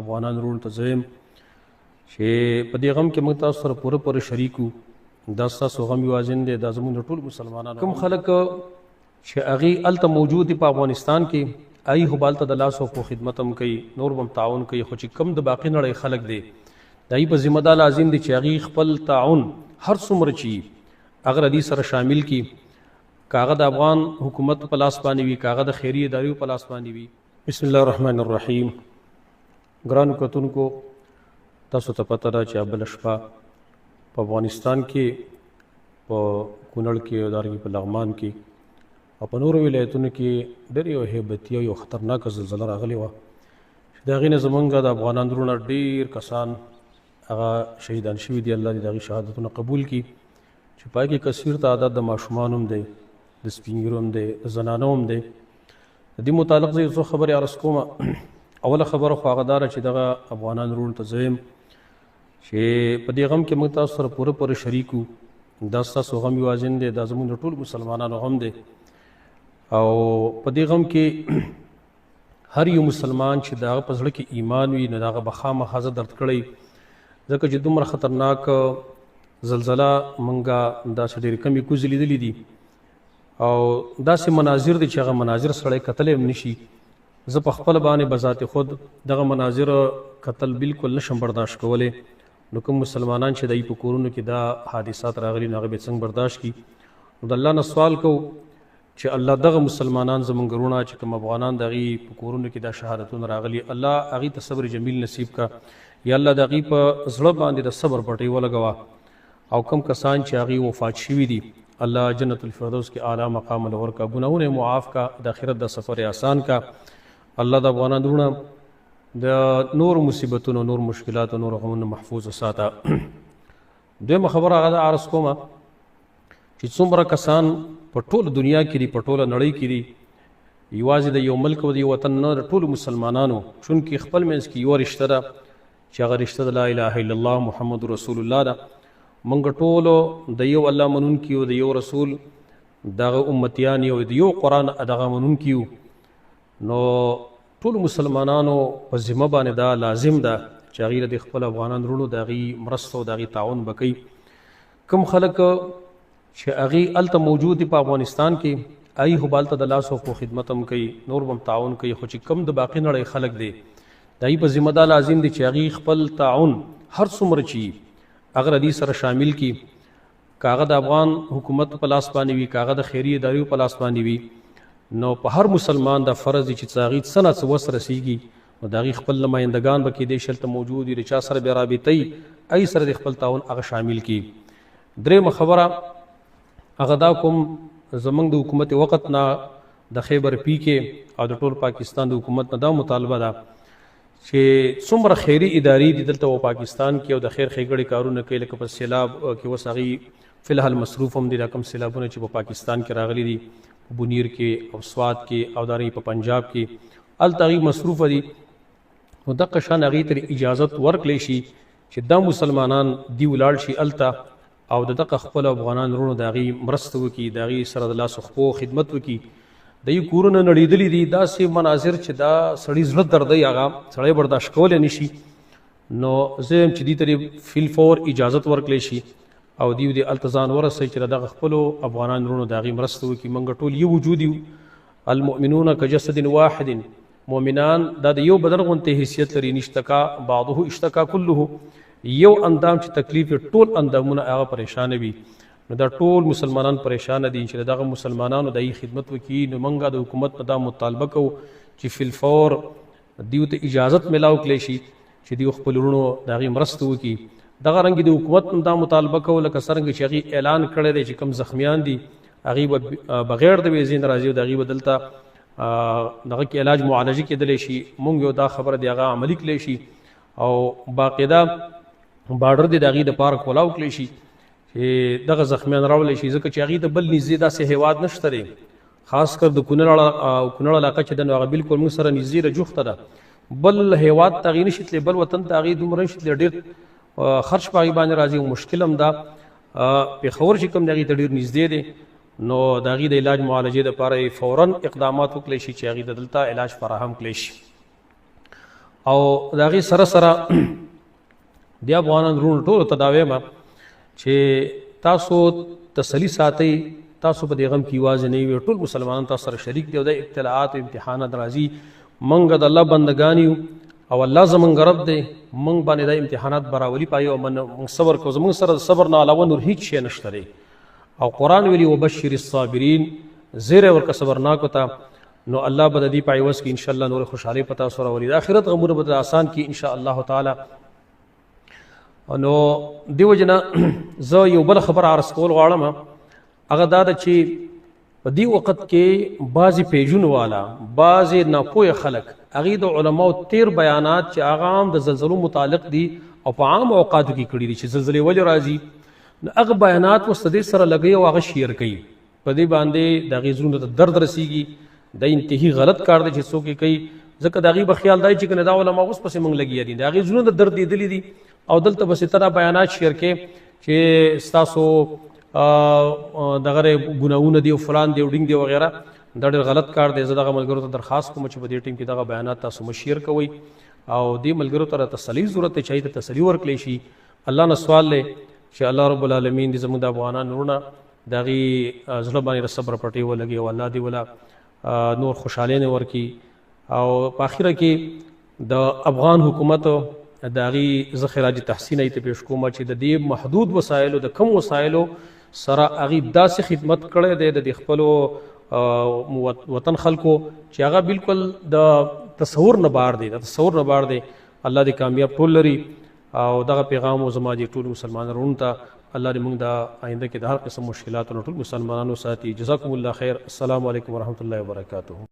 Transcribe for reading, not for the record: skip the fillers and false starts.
افغانان رول ته زه یم چې په دې غم کې موږ تاسو سره پوره شریک وو. دا ستاسو غم یوازې نه دی، دا زموږ د ټولو مسلمانانو کوم خلک چې هغې هلته موجود دي په افغانستان کې، هغوی خو به هلته د لاس او پښو خدمت هم کوي، نور به هم تعاون کوي، خو چې کوم د باقي نړۍ خلک دی د هغوی په ذمه دا لازم دی چې هغوی خپل تعاون هر څومره چې هغه ردي سره شامل کړي، که هغه د افغان حکومت په لاس باندې وي، که هغه د خیري ادارو په لاس باندې وي. بسم الله الرحمن الرحیم. ګرانو کتونکو، تاسو ته پته ده چې بله شپه په افغانستان کې په کونړ کې او دارنګې په لغمان کې او په نورو ولایتونو کې ډېر یو هیبتي او یو خطرناکه زلزله راغلې وه چې د هغې نه زمونږ د افغانان وروڼه ډېر کسان هغه شهیدان شوي دي. الله دې د هغې شهادتونه قبول کړي چې په هغې کې کثیر تعداد د ماشومان هم دی، د سپین ږیرو هم دی، د زنانو هم دی. د دې متعلق زه یو څو خبرې عرض کوم. اوله خبره خو هغه داره چې دغه افغانان وروڼو ته زه یم چې په دې غم کې موږ تاسو سره پوره شریک وو. دا ستاسو غم یوازې نه دی، دا زموږ د ټولو مسلمانانو غم دی. او په دې غم کې هر یو مسلمان چې د هغه په زړه کې ایمان وي نو د هغه به خامخا زه درد کړی، ځکه چې دومره خطرناک زلزله موږ داسې ډېرې کمې کوزې لیدلې دي او داسې مناظر دي چې هغه مناظر سړی کتلی هم نشي. زه په خپله باندې بذات خود دغه مناظر کتل بالکل نشم برداشت کولی. نو کوم مسلمانان چې د په کورونو کې دا حادثات راغلي نو هغه به څنګه برداشت کړي. نو د الله نه سوال کوو چې الله دغه مسلمانان زموږ وروڼه چې کوم افغانان د هغوی په کورونو کې دا شهادتونه راغلي، الله هغوی ته صبر جمیل نصیب کا. یا الله د هغوی په زړه باندې د صبر پټۍ ولګوه. او کوم کسان چې هغوی وفات شوي دي، الله جنت الفردوس کې اعلی مقام له ورکړه، ګناهونه معاف کا، د آخرت د سفر آسان کا. الله د افغانانو وروڼه د نور مصیبتونو، نور مشکلاتو، نور غمونو محفوظ وساته. دویمه خبره هغه ده عرض کومه چې څومره کسان په ټوله دنیا کې دي، په ټوله نړۍ کې دي، یوازې د یو ملک او د یو وطن نه، د ټولو مسلمانانو چونکې خپل منځ کې یوه رشته ده چې هغه رشته د لا اله الا الله محمد رسول الله ده. موږ ټولو د یو الله منونکي او د یو رسول دغه امتیان یو، د یو قرآن دغه منونکي یو. نو ټولو مسلمانانو په ذمه باندې دا لازم ده چې هغوی له د خپل افغانان وروڼو د هغوی مرسته او د هغوی تعاون به کوي. کوم خلک چې هغوی هلته موجود دي په افغانستان کې، هغوی خو به هلته د لاس او پښو خدمت هم کوي، نور به هم تعاون کوي، خو چې کوم د باقي نړۍ خلک دی د هغوی په ذمه دا لازم دی چې هغوی خپل تعاون هر څومره چې هغه ردي سره شامل کړي، که هغه د افغان حکومت په لاس باندې وي، که هغه د خیري ادارو په لاس باندې وي. نو په هر مسلمان دا فرض دی چې هغوی څه نه څه وس رسیږي نو د هغوی خپل نمایندګان به کیدای شي هلته موجود وي، د چا سره بې رابطه ای سره د خپل تعاون هغه شامل کړي. درېیمه خبره هغه دا کوم زموږ د حکومت وخت نه د خیبر پی کې او د ټول پاکستان د حکومت نه دا مطالبه ده چې څومره خیري ادارې دي دلته په پاکستان کې او د خیر ښېګړې کارونه کوي، لکه په سیلاب کې اوس هغوی فی الحال مصروف هم دي. دا کوم سیلابونه چې په پاکستان کې راغلي دي، په بونیر کې او سوات کې او دارنګې په پنجاب کې، هلته هغوی مصروفه دي. نو دغه شان هغوی ته اجازت ورکړلی شي چې دا مسلمانان دی ولاړ شي هلته او د دغه خپل افغانان وروڼو د هغوی مرسته وکړي، د هغوی سره د لاس خپو خدمت وکړي. د یو کورونه نړېدلي دي، داسې مناظر چې دا سړي زړه دردوي، هغه سړی برداشت کولی نه شي. نو زه یم چې دې ته فی الفور اجازت ورکړلی شي او دوی دې هلته ځان ورسوي چې د دغه خپلو افغانان وروڼو د هغوی مرسته وکړي. موږ ټول یو وجود یو، المؤمنون کجسد واحد. مؤمنان دا د یو بدن غوندې حیثیت لري، نشتکا بعضه اشتکا کله. یو اندام چې تکلیف ټول اندامونه هغه پریشانه وي، نو دا ټول مسلمانان پریشانه دي چې دغه مسلمانانو د هغوی خدمت وکړي. نو موږ د حکومت نه دا مطالبه کوو چې فی الفور دیو ته اجازت میلاو کړلی شي چې دیو خپل وروڼو د هغوی مرسته وکړي. دغه رنګې د حکومت نه دا مطالبه کوو لکه څرنګه چې هغوی اعلان کړی دی چې کوم زخمیان دي هغوی به بغیر د ویزې نه راځي او د هغوی به دلته دغه کې علاج معالجه کېدلی شي. موږ یو دا خبره دی هغه عملي کړلی شي او باقاعده بارډر دی د هغوی دپاره کولاو کړلی شي چې دغه زخمیان راوړلی شي، ځکه چې هغوی ته بل نږدې داسې هیواد نشته دی، خاص کر د کونړ علاقه چې ده نو هغه بالکل موږ سره نږدې ده، جوخته ده. بل هیواد ته هغوی نشي تللی، بل وطن ته هغوی دومره نشي تللی، ډېر خرچ په هغوی باندې راځي او مشکل هم ده. پېښور چې کوم د هغوی ته ډېر نږدې دی، نو د هغوی د علاج معالجې دپاره یې فورا اقدامات وکړلی شي چې هغوی ته دلته علاج فراهم کړلی شي. او د هغې سره سره د افغانان وروڼو ټولو ته دا وایم چې تاسو تسلي ساتئ، تاسو په دې غم کې یوازې نه وي، ټول مسلمانان تاسو سره شریک دي او د ابتلاعات او امتحانات راځي. موږ د الله بندګان یو او الله زموږ رب دی، موږ باندې د امتحانات براولي پایي او موږ صبر کوو. زموږ سره د صبر نه علاوه نور هیڅ شی نشته دی. او قرآن ویلي وبشر الصابرین، زیری ورکړه صبرناکو ته، نو الله به د دې په عوض کې انشاءالله نور خوشحالۍ په تاسو راولي. د آخرت غمونه به آسان کړي انشاءالله تعالی. نو دې وجې نه زه یو بله خبره عرض کول غواړم، هغه دا ده چې په دې وخت کې بعضې پیجونو والا، بعضې ناپوهه خلک، هغې د علماو تیر بیانات چې هغه هم د زلزلو متعلق دي او په عام اوقاتو کې کړي دي چې زلزلې ولې راځي، نو هغه بیانات اوس د دې سره لګوي او هغه شیر کوي. په دې باندې د هغې زړونو ته درد رسیږي. دا انتهي غلط کار دی چې څوک یې کوي، ځکه د هغې به خیال دی چې کنه دا علما اوس پسې موږ لګیا دي، د هغې زړونو ته درد لیدلي دي او دلته بسې ته دا بیانات شیر کوي چې ستاسو دغه ګناهونه دي او فلان دی او ډینګ دی وغیره. دا ډېر غلط کار دی. زه دغه ملګرو ته درخواست کوم چې په دې ټیم کې دغه بیانات تاسو مه شیر کوئ او دې ملګرو ته تسلي ضرورت دی چې هغې ته تسلي ورکړلی شي. الله نه سوال دی چې الله رب العالمین دې زموږ د افغانان وروڼه د هغې زړه باندې د صبر پټۍ ولګي او الله دې ولا نور خوشحالۍ ورکړي. او په اخره کې د افغان حکومت د هغې زه خراج تحسین ته پیش کوم چې د دې محدود وسایلو، د کم وسایلو سره هغې داسې خدمت کړی دی د خپلو وطن خلکو چې هغه بالکل د تصور نه بار دی، د تصور نه بار دی. الله دې کامیاب ټول لري او دغه پیغام او زما دې ټول مسلمانانو ته الله دې موږ د آینده کې د هر قسم مشکلاتو نه ټول مسلمانانو ساتي. جزاکم الله خیر. السلام علیکم ورحمۃ اللہ وبرکاتہ.